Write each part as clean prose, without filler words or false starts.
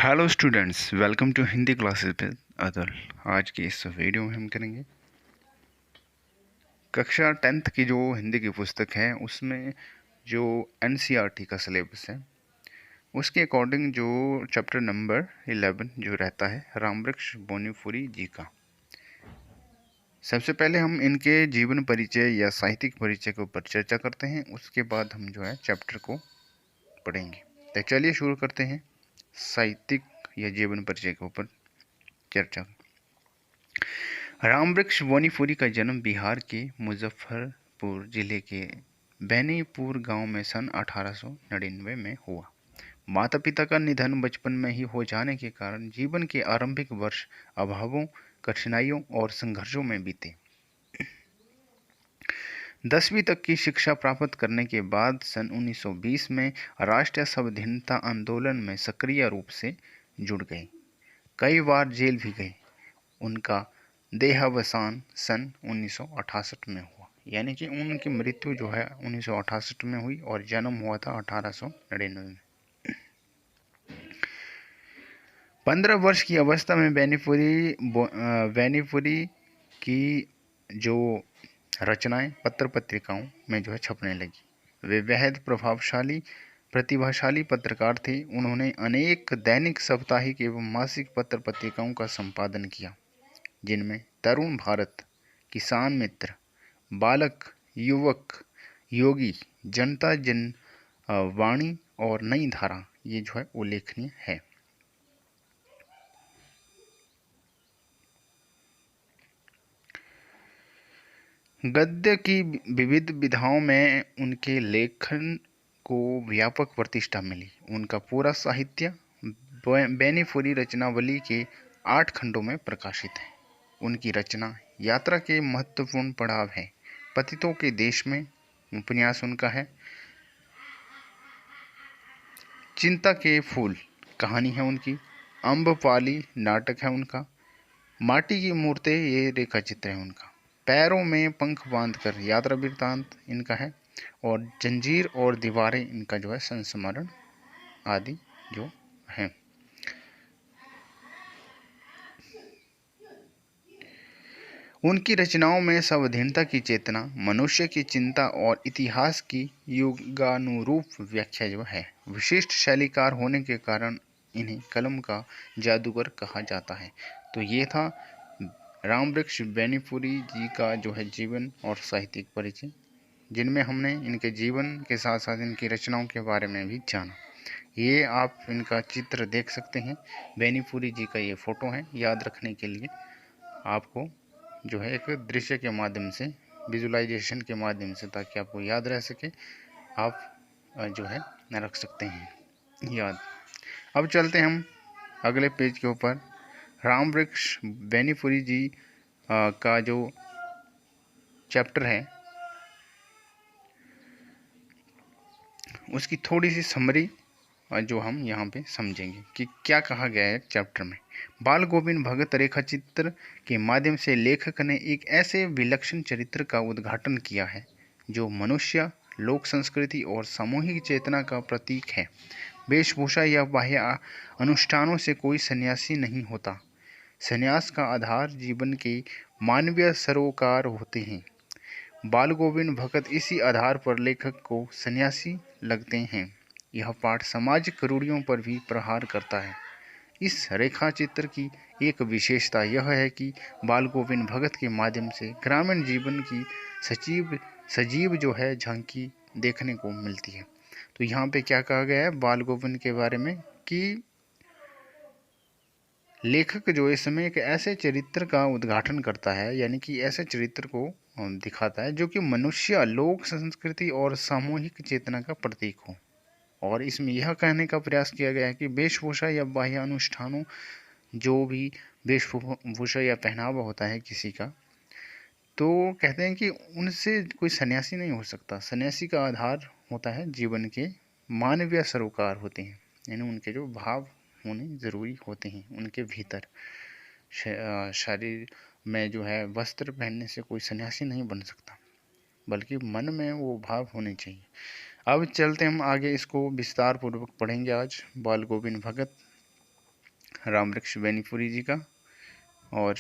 Hello students, welcome to Hindi classes with Atul. आज की इस वीडियो में हम करेंगे कक्षा 10th की जो हिंदी की पुस्तक है उसमें जो एनसीईआरटी का सिलेबस है उसके अकॉर्डिंग जो चैप्टर नंबर 11 जो रहता है रामवृक्ष बोनीफुरी जी का। सबसे पहले हम इनके जीवन परिचय या साहित्यिक परिचय के ऊपर चर्चा करते हैं, उसके बाद हम जो है चैप्टर को पढ़ेंगे। तो चलिए शुरू करते हैं साहित्यिक या जीवन परिचय के ऊपर चर्चा। रामवृक्ष बोनीफुरी का जन्म बिहार के मुजफ्फरपुर जिले के बेनीपुर गांव में सन 1899 में हुआ। माता पिता का निधन बचपन में ही हो जाने के कारण जीवन के आरंभिक वर्ष अभावों, कठिनाइयों और संघर्षों में बीते। 10वीं तक की शिक्षा प्राप्त करने के बाद सन 1920 में राष्ट्रीय स्वाधीनता आंदोलन में सक्रिय रूप से जुड़ गए। कई बार जेल भी गए। उनका देहावसान सन 1968 में हुआ, यानी कि उनकी मृत्यु जो है 1968 में हुई और जन्म हुआ था 1899 में। 15 वर्ष की अवस्था में बेनीपुरी की जो रचनाएं पत्र पत्रिकाओं में जो है छपने लगी। वे बेहद प्रतिभाशाली पत्रकार थे। उन्होंने अनेक दैनिक, साप्ताहिक एवं मासिक पत्र पत्रिकाओं का संपादन किया, जिनमें तरुण भारत, किसान मित्र, बालक, युवक, योगी, जनता वाणी और नई धारा ये जो है उल्लेखनीय है। गद्य की विविध विधाओं में उनके लेखन को व्यापक प्रतिष्ठा मिली। उनका पूरा साहित्य बेनीफुरी रचनावली के 8 खंडों में प्रकाशित है। उनकी रचना यात्रा के महत्वपूर्ण पड़ाव है। पतितों के देश में उपन्यास उनका है। चिंता के फूल कहानी है उनकी। अम्बपाली नाटक है उनका। माटी की मूर्तें ये रेखा चित्र है उनका। पैरों में पंख बांधकर यात्रा वृत्तांत इनका है। और जंजीर और दीवारें इनका जो है संस्मरण आदि जो है। उनकी रचनाओं में स्वाधीनता की चेतना, मनुष्य की चिंता और इतिहास की युगानुरूप व्याख्या जो है। विशिष्ट शैलीकार होने के कारण इन्हें कलम का जादूगर कहा जाता है। तो ये था रामवृक्ष बेनीपुरी जी का जो है जीवन और साहित्यिक परिचय, जिनमें हमने इनके जीवन के साथ साथ इनकी रचनाओं के बारे में भी जाना। ये आप इनका चित्र देख सकते हैं। बेनीपुरी जी का ये फोटो है, याद रखने के लिए आपको जो है एक दृश्य के माध्यम से, विजुअलाइजेशन के माध्यम से, ताकि आपको याद रह सके, आप जो है रख सकते हैं याद। अब चलते हैं हम अगले पेज के ऊपर। रामवृक्ष बेनीपुरी जी का जो चैप्टर है उसकी थोड़ी सी समरी जो हम यहाँ पे समझेंगे कि क्या कहा गया है चैप्टर में। बाल गोविंद भगत रेखा चित्र के माध्यम से लेखक ने एक ऐसे विलक्षण चरित्र का उद्घाटन किया है जो मनुष्य, लोक संस्कृति और सामूहिक चेतना का प्रतीक है। वेशभूषा या बाह्य अनुष्ठानों से कोई सन्यासी नहीं होता। सन्यास का आधार जीवन के मानवीय सरोकार होते हैं। बाल गोविंद भगत इसी आधार पर लेखक को सन्यासी लगते हैं। यह पाठ सामाजिक रूढ़ियों पर भी प्रहार करता है। इस रेखा चित्र की एक विशेषता यह है कि बाल गोविंद भगत के माध्यम से ग्रामीण जीवन की सजीव जो है झांकी देखने को मिलती है। तो यहाँ पे क्या कहा गया है बाल गोविंद के बारे में कि लेखक जो इस समय एक ऐसे चरित्र का उद्घाटन करता है, यानी कि ऐसे चरित्र को दिखाता है जो कि मनुष्य, लोक संस्कृति और सामूहिक चेतना का प्रतीक हो। और इसमें यह कहने का प्रयास किया गया है कि वेशभूषा या बाह्य अनुष्ठानों, जो भी वेशभूषा या पहनावा होता है किसी का, तो कहते हैं कि उनसे कोई सन्यासी नहीं हो सकता। सन्यासी का आधार होता है जीवन के मानवीय सरोकार होते हैं, यानी उनके जो भाव होने ज़रूरी होते हैं उनके भीतर। शरीर में जो है वस्त्र पहनने से कोई सन्यासी नहीं बन सकता, बल्कि मन में वो भाव होने चाहिए। अब चलते हम आगे, इसको विस्तार पूर्वक पढ़ेंगे आज बाल गोविंद भगत। रामवृक्ष बेनीपुरी जी का। और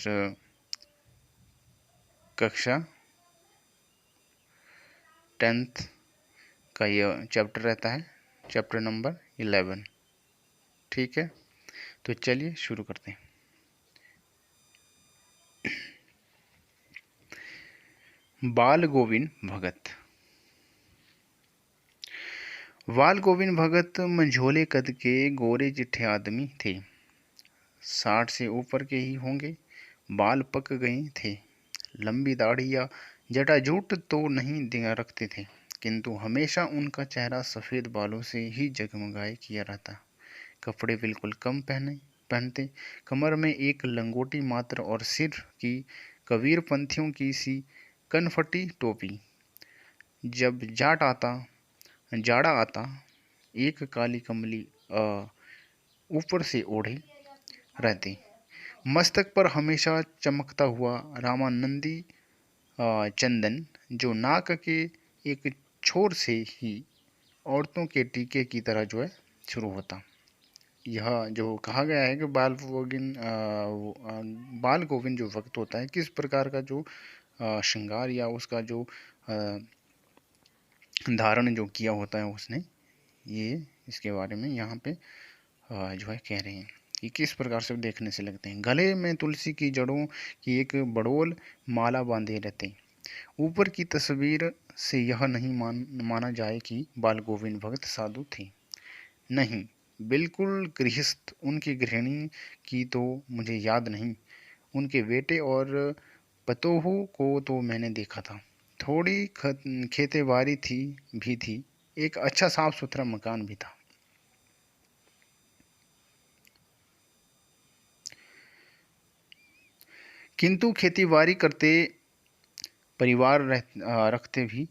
कक्षा 10th का ये चैप्टर रहता है, चैप्टर नंबर 11। ठीक है, तो चलिए शुरू करते हैं। बाल गोविंद भगत। बाल गोविंद भगत मंझोले कद के गोरे चिट्ठे आदमी थे। 60 से ऊपर के ही होंगे। बाल पक गए थे। लंबी दाढ़ी या जटाजूट तो नहीं रखते थे, किंतु हमेशा उनका चेहरा सफ़ेद बालों से ही जगमगाए किया रहता। कपड़े बिल्कुल कम पहनते। कमर में एक लंगोटी मात्र और सिर की कबीरपंथियों की सी कनफटी टोपी। जब जाड़ा आता एक काली कमली ऊपर से ओढ़े रहते। मस्तक पर हमेशा चमकता हुआ रामानंदी चंदन, जो नाक के एक छोर से ही औरतों के टीके की तरह जो है शुरू होता। यह जो कहा गया है कि बाल गोविंद जो वक्त होता है, किस प्रकार का जो श्रृंगार या उसका जो धारण जो किया होता है उसने, ये इसके बारे में यहाँ पे जो है कह रहे हैं कि किस प्रकार से देखने से लगते हैं। गले में तुलसी की जड़ों की एक बड़ोल माला बांधे रहते। ऊपर की तस्वीर से यह नहीं माना जाए कि बाल गोविंद भगत साधु थे। नहीं, बिल्कुल गृहस्थ। उनकी गृहिणी की तो मुझे याद नहीं। उनके बेटे और पतोहू को तो मैंने देखा था। थोड़ी खेतेबाड़ी थी। एक अच्छा साफ सुथरा मकान भी था। किंतु खेतीबाड़ी करते परिवार रखते भी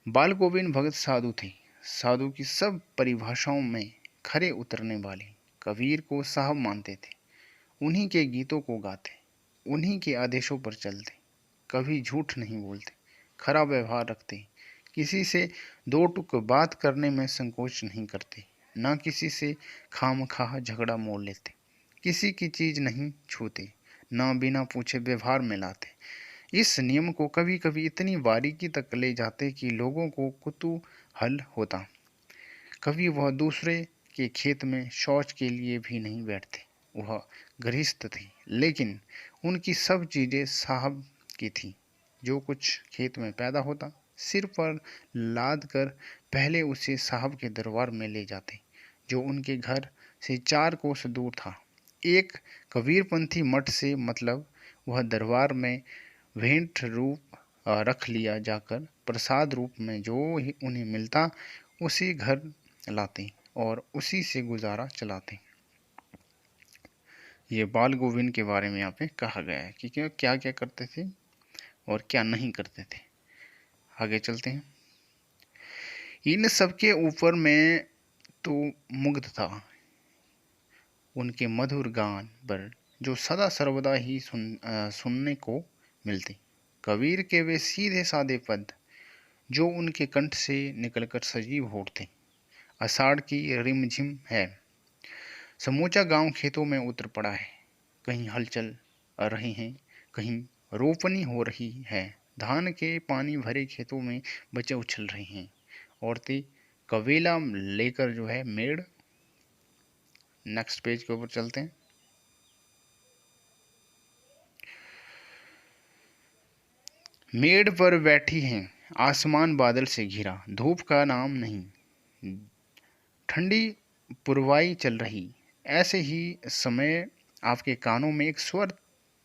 बाल गोविंद भगत साधु थे। साधु की सब परिभाषाओं में खरे उतरने वाले। कबीर को साहब मानते थे। उन्हीं के गीतों को गाते, उन्हीं के आदेशों पर चलते। कभी झूठ नहीं बोलते, खरा व्यवहार रखते। किसी से दो टुक बात करने में संकोच नहीं करते, ना किसी से खामखा झगड़ा मोल लेते। किसी की चीज नहीं छूते, ना बिना पूछे व्यवहार में लाते। इस नियम को कभी कभी इतनी बारीकी तक ले जाते कि लोगों को कुतूहल होता। कभी वह दूसरे के खेत में शौच के लिए भी नहीं बैठते। वह गृहस्थ थे, लेकिन उनकी सब चीज़ें साहब की थी। जो कुछ खेत में पैदा होता, सिर पर लाद कर पहले उसे साहब के दरबार में ले जाते, जो उनके घर से 4 कोस दूर था। एक कबीरपंथी मठ से मतलब वह दरबार में भेंट रूप रख लिया जाकर प्रसाद रूप में जो ही उन्हें मिलता उसी घर लाते और उसी से गुजारा चलाते। ये बाल गोविंद के बारे में यहाँ पे कहा गया है कि क्या क्या करते थे और क्या नहीं करते थे। आगे चलते हैं। इन सबके ऊपर मैं तो मुग्ध था उनके मधुर गान पर, जो सदा सर्वदा ही सुनने को मिलते। कबीर के वे सीधे साधे पद जो उनके कंठ से निकलकर सजीव होते। आषाढ़ की रिमझिम है। समूचा गांव खेतों में उतर पड़ा है। कहीं हल चल रहे हैं, कहीं रोपनी हो रही है। धान के पानी भरे खेतों में बच्चे उछल रहे हैं। औरतें कवेला लेकर जो है मेड़। नेक्स्ट पेज के ऊपर चलते हैं। मेड़ पर बैठी हैं, आसमान बादल से घिरा, धूप का नाम नहीं, ठंडी पुरवाई चल रही। ऐसे ही समय आपके कानों में एक स्वर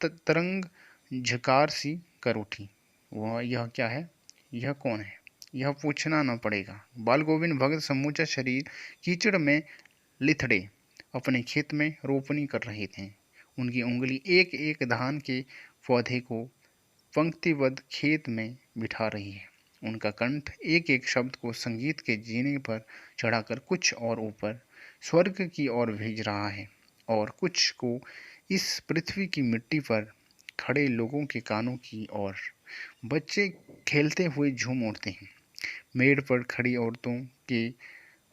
तरंग झकार सी कर उठी। वह यह क्या है, यह कौन है, यह पूछना न पड़ेगा। बाल गोविंद भगत समूचा शरीर कीचड़ में लिथड़े अपने खेत में रोपनी कर रहे थे। उनकी उंगली एक एक धान के पौधे को पंक्तिबद्ध खेत में बिठा रही है। उनका कंठ एक एक शब्द को संगीत के जीने पर चढ़ाकर कुछ और ऊपर स्वर्ग की ओर भेज रहा है, और कुछ को इस पृथ्वी की मिट्टी पर खड़े लोगों के कानों की ओर। बच्चे खेलते हुए झूम उठते हैं। मेड़ पर खड़ी औरतों के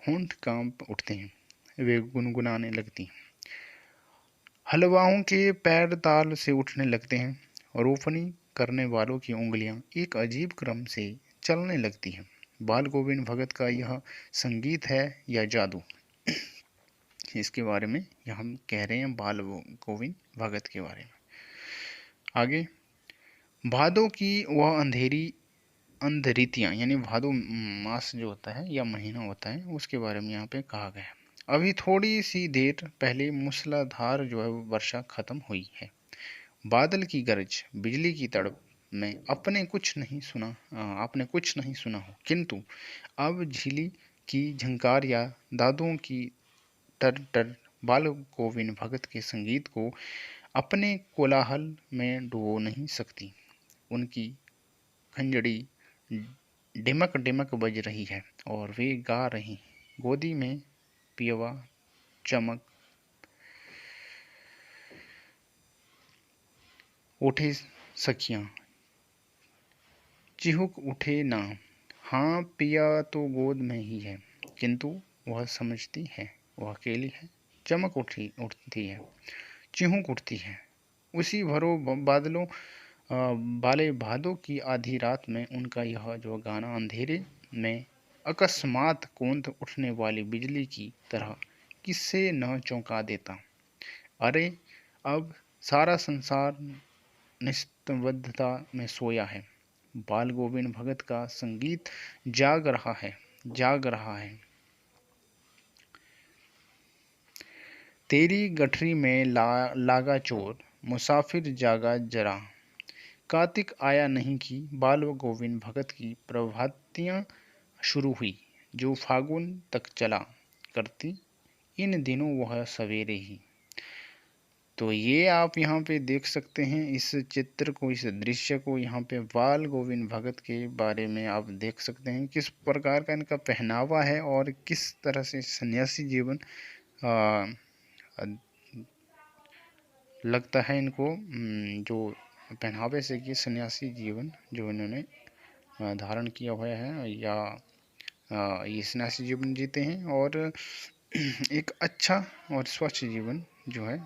होंठ कांप उठते हैं। वे गुनगुनाने लगती हैं। हलवाओं के पैर ताल से उठने लगते हैं। रोपनी करने वालों की उंगलियां एक अजीब क्रम से चलने लगती हैं। बाल गोविंद भगत का यह संगीत है या जादू? इसके बारे में यह हम कह रहे हैं बाल गोविंद भगत के बारे में। आगे, भादों की वह अंधेरी अंधरीतियाँ, यानी भादो मास जो होता है या महीना होता है, उसके बारे में यहाँ पे कहा गया है। अभी थोड़ी सी देर पहले मूसलाधार जो है वर्षा खत्म हुई है। बादल की गरज, बिजली की तड़प में आपने कुछ नहीं सुना हो, किंतु अब झिली की झंकार या दादुओं की टर टर बाल गोविंद भगत के संगीत को अपने कोलाहल में डुबो नहीं सकती। उनकी खंजड़ी डिमक डिमक बज रही है और वे गा रही हैं, गोदी में पियवा चमक उठे सखियां, चिहुक उठे ना। हाँ, पिया तो गोद में ही है, किंतु वह समझती है वह अकेली है। चमक उठती है, चिहुक उठती है। उसी भरो बादलों वाले भादों की आधी रात में उनका यह जो गाना अंधेरे में अकस्मात कौंध उठने वाली बिजली की तरह किससे न चौंका देता। अरे, अब सारा संसार निस्तब्धता में सोया है। बाल गोविंद भगत का संगीत जाग रहा है, जाग रहा है। तेरी गठरी में लागा चोर, मुसाफिर जागा जरा। कार्तिक आया नहीं कि बाल गोविंद भगत की प्रभातियाँ शुरू हुई, जो फागुन तक चला करती। इन दिनों वह सवेरे ही। तो ये आप यहाँ पे देख सकते हैं इस चित्र को, इस दृश्य को। यहाँ पे बाल गोविंद भगत के बारे में आप देख सकते हैं किस प्रकार का इनका पहनावा है और किस तरह से सन्यासी जीवन लगता है इनको, जो पहनावे से कि सन्यासी जीवन जो इन्होंने धारण किया हुआ है या ये सन्यासी जीवन जीते हैं और एक अच्छा और स्वच्छ जीवन जो है,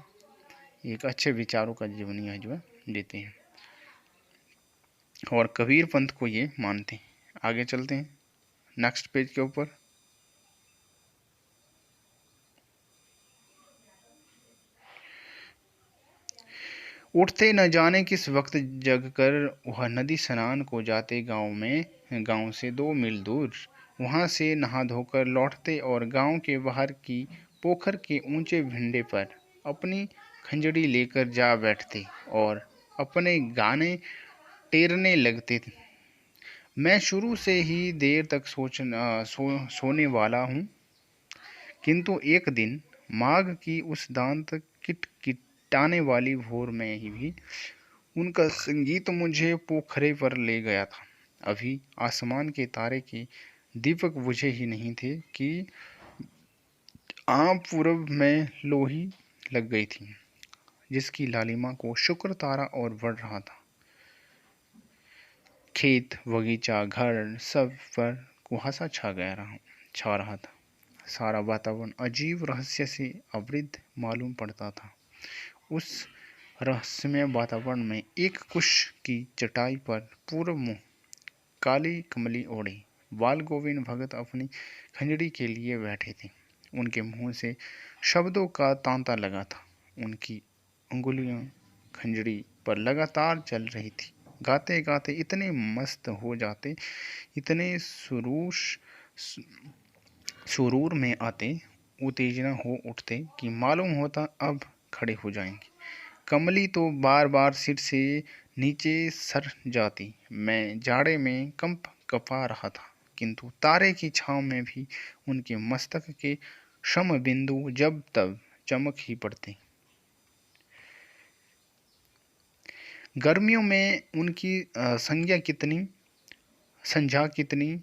एक अच्छे विचारों का जीवन यह जो है जीते हैं और कबीर पंथ को ये मानते हैं। आगे चलते हैं नेक्स्ट पेज के ऊपर। उठते न जाने किस वक्त जगकर वह नदी स्नान को जाते गांव से 2 मील दूर। वहां से नहा धोकर लौटते और गांव के बाहर की पोखर के ऊंचे भिंडे पर अपनी खंजड़ी लेकर जा बैठते और अपने गाने टेरने लगते। मैं शुरू से ही देर तक सोने वाला हूँ, किंतु एक दिन माघ की उस दांत किटकिटाने वाली भोर में ही भी उनका संगीत मुझे पोखरे पर ले गया था। अभी आसमान के तारे के दीपक बुझे ही नहीं थे कि पूरब में लोही लग गई थी, जिसकी लालिमा को शुक्र तारा और बढ़ रहा था। खेत, बगीचा, घर सब पर कुहासा छा रहा था। सारा वातावरण अजीब रहस्य से आवृत मालूम पड़ता था। उस रहस्यमय वातावरण में एक कुश की चटाई पर पूर्व मुँह काली कमली ओढ़े बाल गोविंद भगत अपनी खंजड़ी के लिए बैठे थे। उनके मुंह से शब्दों का तांता लगा था। उनकी उंगलियां खंजड़ी पर लगातार चल रही थी। गाते गाते इतने मस्त हो जाते, इतने सुरूर में आते, उत्तेजना हो उठते कि मालूम होता अब खड़े हो जाएंगे। कमली तो बार बार सिर से नीचे सर जाती। मैं जाड़े में कपा रहा था, किंतु तारे की छांव में भी उनके मस्तक के श्रम बिंदु जब तब चमक ही पड़ते। गर्मियों में उनकी संध्या कितनी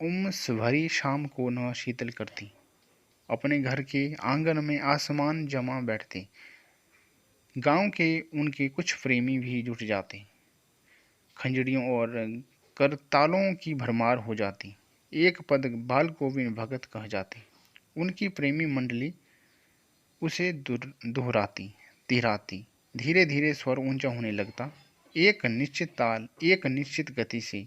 उमस भरी शाम को न शीतल करती। अपने घर के आंगन में आसमान जमा बैठते। गांव के उनके कुछ प्रेमी भी जुट जाते। खंजड़ियों और करतालों की भरमार हो जाती। एक पद बाल गोविंद भगत कह जाते। उनकी प्रेमी मंडली उसे दोहराती। तिहराती। धीरे धीरे स्वर ऊंचा होने लगता, एक निश्चित ताल, एक निश्चित गति से।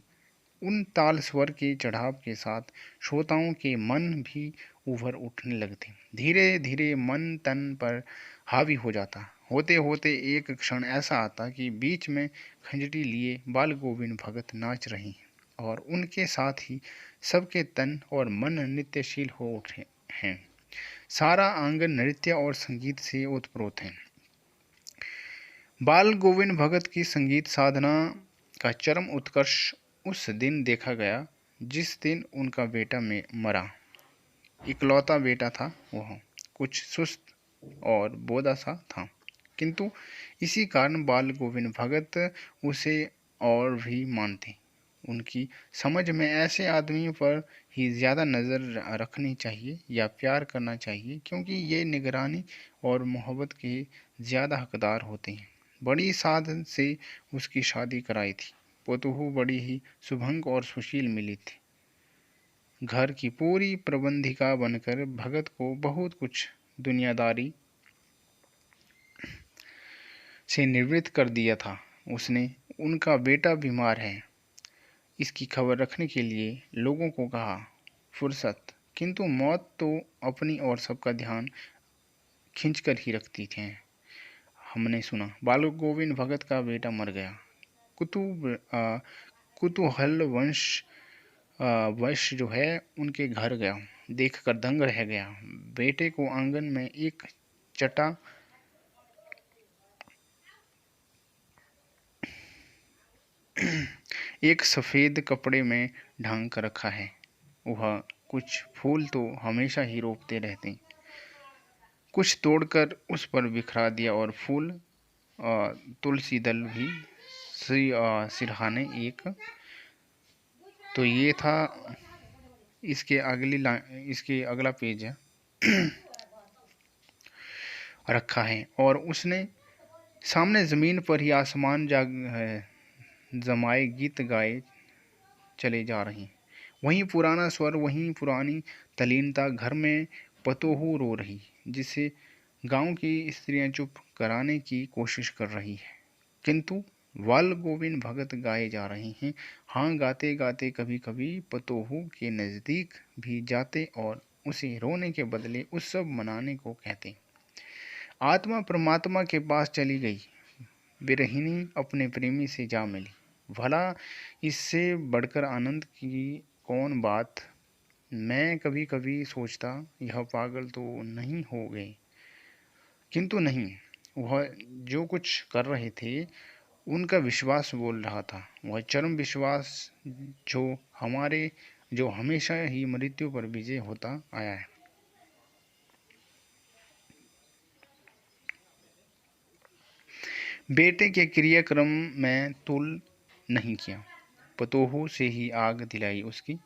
उन ताल स्वर के चढ़ाव के साथ श्रोताओं के मन भी उभर उठने लगते। धीरे धीरे मन तन पर हावी हो जाता। होते होते एक क्षण ऐसा आता कि बीच में खंजरी लिए बाल गोविंद भगत नाच रही हैं और उनके साथ ही सबके तन और मन नृत्यशील हो उठे हैं। सारा आंगन नृत्य और संगीत से ओतप्रोत है। बाल गोविंद भगत की संगीत साधना का चरम उत्कर्ष उस दिन देखा गया जिस दिन उनका बेटा में मरा। इकलौता बेटा था वह, कुछ सुस्त और बोदा सा था, किंतु इसी कारण बाल गोविंद भगत उसे और भी मानते। उनकी समझ में ऐसे आदमी पर ही ज़्यादा नज़र रखनी चाहिए या प्यार करना चाहिए, क्योंकि ये निगरानी और मोहब्बत के ज़्यादा हकदार होते हैं। बड़ी साध से उसकी शादी कराई थी। पतोहू बड़ी ही सुभंग और सुशील मिली थी। घर की पूरी प्रबंधिका बनकर भगत को बहुत कुछ दुनियादारी से निवृत्त कर दिया था उसने। उनका बेटा बीमार है, इसकी खबर रखने के लिए लोगों को कहा फुर्सत, किंतु मौत तो अपनी और सबका ध्यान खींचकर ही रखती थी। हमने सुना बाल गोविंद भगत का बेटा मर गया। कुतूहल वश जो है उनके घर गया, देखकर दंग रह गया। बेटे को आंगन में एक सफ़ेद कपड़े में ढांक कर रखा है। वह कुछ फूल तो हमेशा ही रोपते रहते, कुछ तोड़कर उस पर बिखरा दिया और फूल तुलसी दल भी सिरहाने एक। तो ये था, इसके अगला पेज है रखा है और उसने सामने ज़मीन पर ही आसमान जमाए गीत गाए चले जा रही। वहीं पुराना स्वर, वहीं पुरानी तलीनता। घर में पतोहू रो रही, जिसे गांव की स्त्रियां चुप कराने की कोशिश कर रही है, किंतु बाल गोविंद भगत गाए जा रहे हैं। हाँ, गाते गाते कभी कभी पतोहू के नज़दीक भी जाते और उसे रोने के बदले उत्सव मनाने को कहते। आत्मा परमात्मा के पास चली गई, विरहिणी अपने प्रेमी से जा मिली। भला इससे बढ़कर आनंद की कौन बात। मैं कभी कभी सोचता यह पागल तो नहीं हो गए, किंतु नहीं, वह जो कुछ कर रहे थे उनका विश्वास बोल रहा था। वह चरम विश्वास जो हमेशा ही मृत्यु पर विजय होता आया है। बेटे के क्रियाक्रम में तुल नहीं किया, पतोहू से ही आग दिलाई उसकी,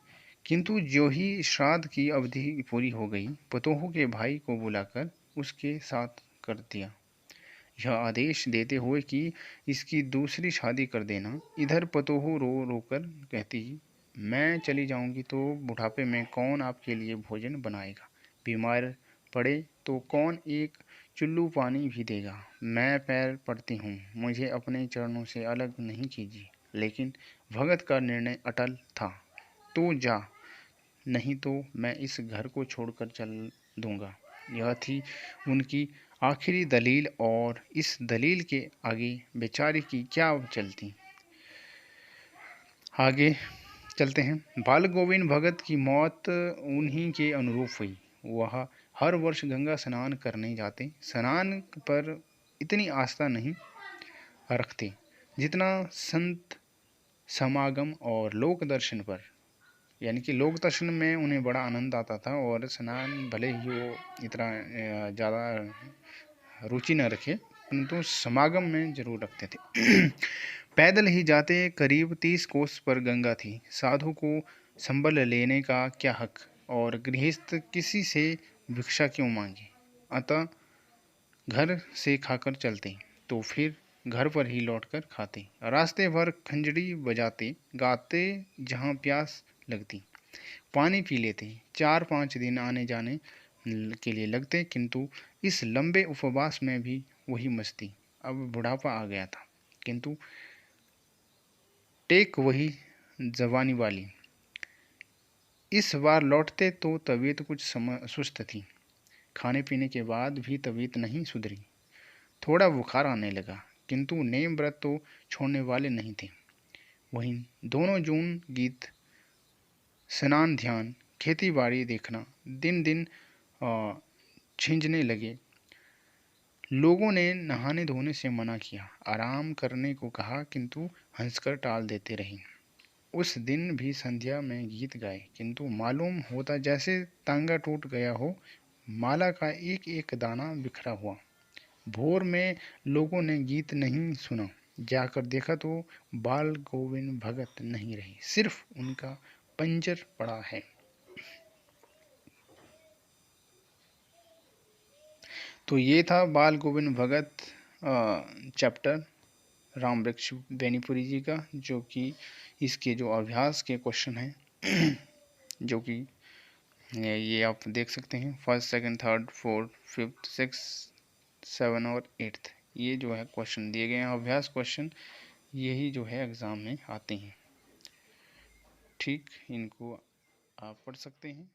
किंतु जो ही श्राद्ध की अवधि पूरी हो गई, पतोहू के भाई को बुलाकर उसके साथ कर दिया, यह आदेश देते हुए कि इसकी दूसरी शादी कर देना। इधर पतोहू रो रो कर कहती, मैं चली जाऊंगी तो बुढ़ापे में कौन आपके लिए भोजन बनाएगा, बीमार पड़े तो कौन एक चुल्लू पानी भी देगा। मैं पैर पड़ती हूँ, मुझे अपने चरणों से अलग नहीं कीजिए। लेकिन भगत का निर्णय अटल था। तू जा, नहीं तो मैं इस घर को छोड़कर चल दूंगा। यह थी उनकी आखिरी दलील, और इस दलील के आगे बेचारे की क्या चलती। आगे चलते हैं। बाल गोविंद भगत की मौत उन्हीं के अनुरूप हुई। वह हर वर्ष गंगा स्नान करने जाते। स्नान पर इतनी आस्था नहीं रखते जितना संत समागम और लोक दर्शन पर, यानी कि लोक दर्शन में उन्हें बड़ा आनंद आता था और स्नान भले ही वो इतना ज़्यादा रुचि न रखे, परंतु समागम में जरूर रखते थे। पैदल ही जाते। करीब 30 कोस पर गंगा थी। साधु को संबल लेने का क्या हक, और गृहस्थ किसी से भिक्षा क्यों मांगे। अतः घर से खाकर चलते तो फिर घर पर ही लौटकर खाते। रास्ते भर खंजड़ी बजाते गाते, जहाँ प्यास लगती पानी पी लेते। 4-5 दिन आने जाने के लिए लगते, किंतु इस लंबे उपवास में भी वही मस्ती। अब बुढ़ापा आ गया था, किंतु टेक वही जवानी वाली। इस बार लौटते तो तबीयत कुछ सुस्त थी। खाने पीने के बाद भी तबीयत नहीं सुधरी। थोड़ा बुखार आने लगा, किंतु नेम व्रत तो छोड़ने वाले नहीं थे। वहीं दोनों जून गीत, स्नान, ध्यान, खेती बाड़ी देखना दिन दिन खिंचने लगे। लोगों ने नहाने धोने से मना किया, आराम करने को कहा, किंतु हंसकर टाल देते रहे। उस दिन भी संध्या में गीत गाए, किंतु मालूम होता जैसे तांगा टूट गया हो, माला का एक एक दाना बिखरा हुआ। भोर में लोगों ने गीत नहीं सुना। जाकर देखा तो बाल गोविंद भगत नहीं रहे, सिर्फ उनका पंजर पड़ा है। तो ये था बाल गोविंद भगत चैप्टर राम वृक्ष बेनीपुरी जी का, जो कि इसके जो अभ्यास के क्वेश्चन हैं जो कि ये आप देख सकते हैं, first second third fourth fifth six 7 और 8th, ये जो है क्वेश्चन दिए गए हैं अभ्यास क्वेश्चन, यही जो है एग्ज़ाम में आते हैं। ठीक, इनको आप पढ़ सकते हैं।